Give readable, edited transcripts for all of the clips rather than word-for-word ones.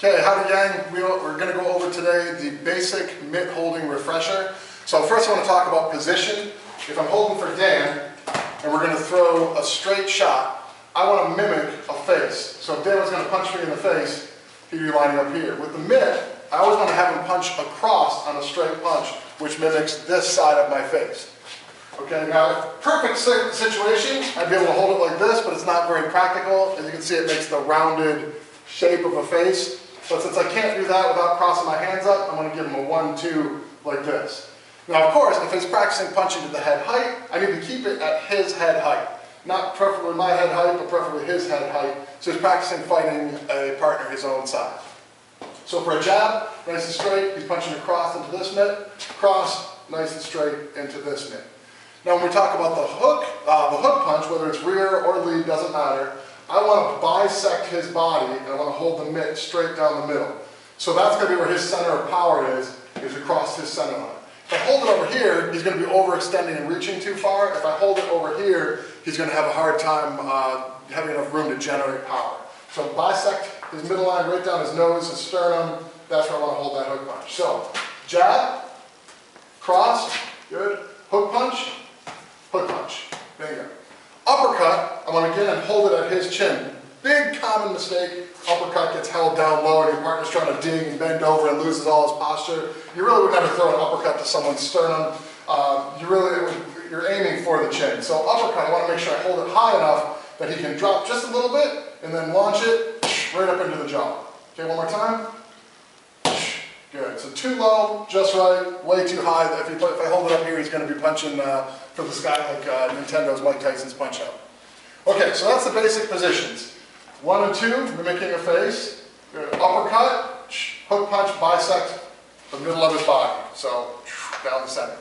Okay, howdy gang. We're going to go over today the basic mitt holding refresher. So first I want to talk about position. If I'm holding for Dan and we're going to throw a straight shot, I want to mimic a face. So if Dan was going to punch me in the face, he'd be lining up here. With the mitt, I always want to have him punch across on a straight punch, which mimics this side of my face. Okay, now perfect situation, I'd be able to hold it like this, but it's not very practical. As you can see, it makes the rounded shape of a face. But since I can't do that without crossing my hands up, I'm going to give him a 1-2 like this. Now of course, if he's practicing punching to the head height, I need to keep it at his head height. Not preferably my head height, but preferably his head height. So he's practicing fighting a partner his own size. So for a jab, nice and straight, he's punching across into this mitt, cross, nice and straight into this mitt. Now when we talk about the hook punch, whether it's rear or lead, doesn't matter, I want to bisect his body and I want to hold the mitt straight down the middle. So that's going to be where his center of power is across his center line. If I hold it over here, he's going to be overextending and reaching too far. If I hold it over here, he's going to have a hard time having enough room to generate power. So bisect his middle line right down his nose, his sternum, that's where I want to hold that hook punch. So jab, cross, good, hook punch, bingo. Uppercut, I want to get and hold it at his chin. Big common mistake, uppercut gets held down low and your partner's trying to dig and bend over and loses all his posture. You really would never throw an uppercut to someone's sternum. You're aiming for the chin. So uppercut, I want to make sure I hold it high enough that he can drop just a little bit and then launch it right up into the jaw. Okay, one more time. Good, so too low, just right, way too high. If I hold it up here, he's going to be punching for the sky like Nintendo's Mike Tyson's punch out. Okay, so that's the basic positions. 1 and 2, mimicking a face. Good. Uppercut, hook punch, bisect the middle of his body. So down the center.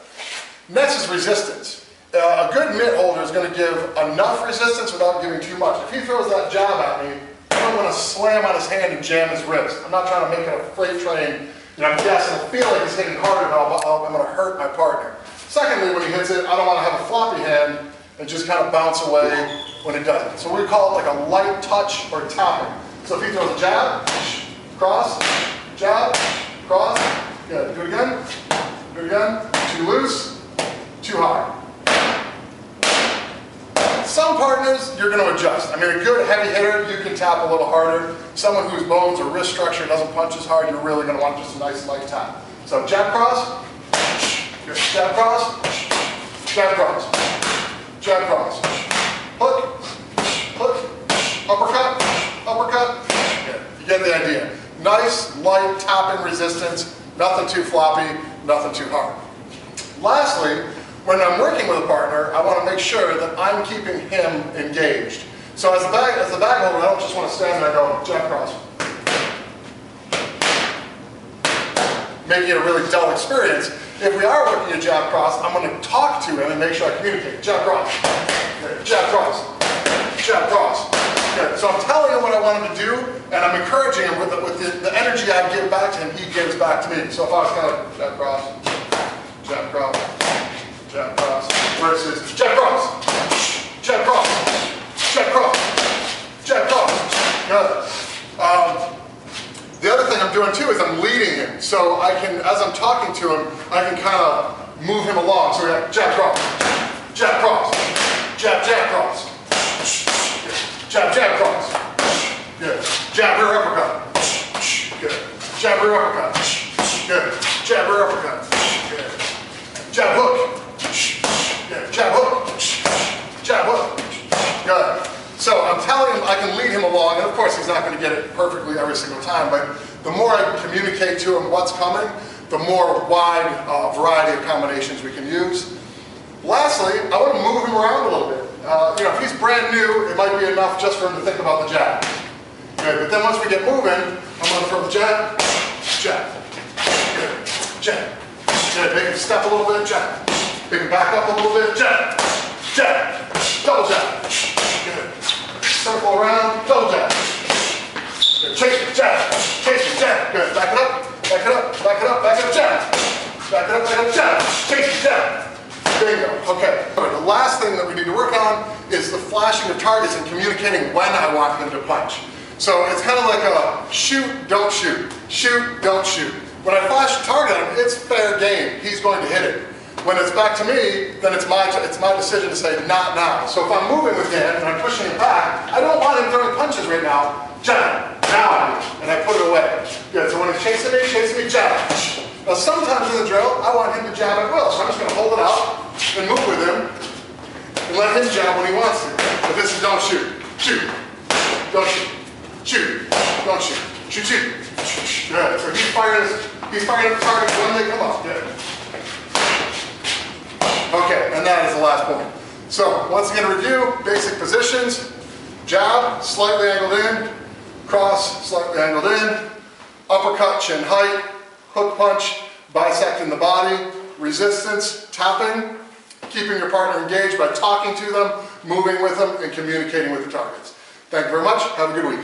Next is resistance. A good mitt holder is going to give enough resistance without giving too much. If he throws that jab at me, I don't want to slam on his hand and jam his wrist. I'm not trying to make it a freight train. I'm guessing, I feel like he's hitting harder, but I'm going to hurt my partner. Secondly, when he hits it, I don't want to have a floppy hand and just kind of bounce away when it doesn't. So we call it like a light touch or tapping. So if he throws a jab, cross, jab, cross, good. Do it again, too loose, too high. Some partners, you're going to adjust. I mean, a good heavy hitter, you can tap a little harder. Someone whose bones or wrist structure doesn't punch as hard, you're really going to want just a nice light tap. So jab cross, good. Jab cross, jab cross, jab cross, hook, uppercut, good. You get the idea. Nice, light tapping resistance, nothing too floppy, nothing too hard. Lastly, when I'm working with a partner, I want to make sure that I'm keeping him engaged. So as the bag holder, I don't just want to stand there and go, jab cross. Making it a really dull experience. If we are working a jab cross, I'm going to talk to him and make sure I communicate. Jab cross. Okay. Jab cross. Jab cross. Okay. So I'm telling him what I want him to do, and I'm encouraging him with the energy I give back to him, he gives back to me. So if I was kind of jab cross, jab cross, jab cross, versus jab cross, jab cross, jab cross, jab cross. Good. The other thing I'm doing too is I'm leading him. So I can, as I'm talking to him, I can kind of move him along. So we have jab cross, jab cross, jab cross, jab cross, good. Jab rear uppercut, good. Jab rear uppercut, good. Jab rear uppercut, good. Jab hook. Yeah, jab hook, good. So I'm telling him I can lead him along, and of course he's not going to get it perfectly every single time, but the more I communicate to him what's coming, the more wide variety of combinations we can use. Lastly, I want to move him around a little bit. If he's brand new, it might be enough just for him to think about the jab. Okay, but then once we get moving, I'm going to throw the jab, good, jab. Good, make him step a little bit, jab. Make him back up a little bit, jab, double jab. Good. Circle around, double jab. Good. Chase it, jab. Good. Back it up, jab. Back it up, jab. Chase it, jab. Bingo. Okay. The last thing that we need to work on is the flashing of targets and communicating when I want him to punch. So it's kind of like a shoot, don't shoot. Shoot, don't shoot. When I flash a target at him, it's fair game. He's going to hit it. When it's back to me, then it's my decision to say, not now. So if I'm moving with Dan and I'm pushing him back, I don't want him throwing punches right now. Jab, now I do. And I put it away. Good, so when he's chasing me, jab. Now sometimes in the drill, I want him to jab at will. So I'm just going to hold it out and move with him and let him jab when he wants to. But this is don't shoot. Shoot. Don't shoot. Shoot. Don't shoot. Shoot, shoot. Good. So he's firing at the target when they come up. Good. Okay, and that is the last point. So once again, review basic positions. Jab, slightly angled in. Cross, slightly angled in. Uppercut, chin height. Hook punch, bisecting the body. Resistance, tapping. Keeping your partner engaged by talking to them, moving with them, and communicating with the targets. Thank you very much. Have a good week.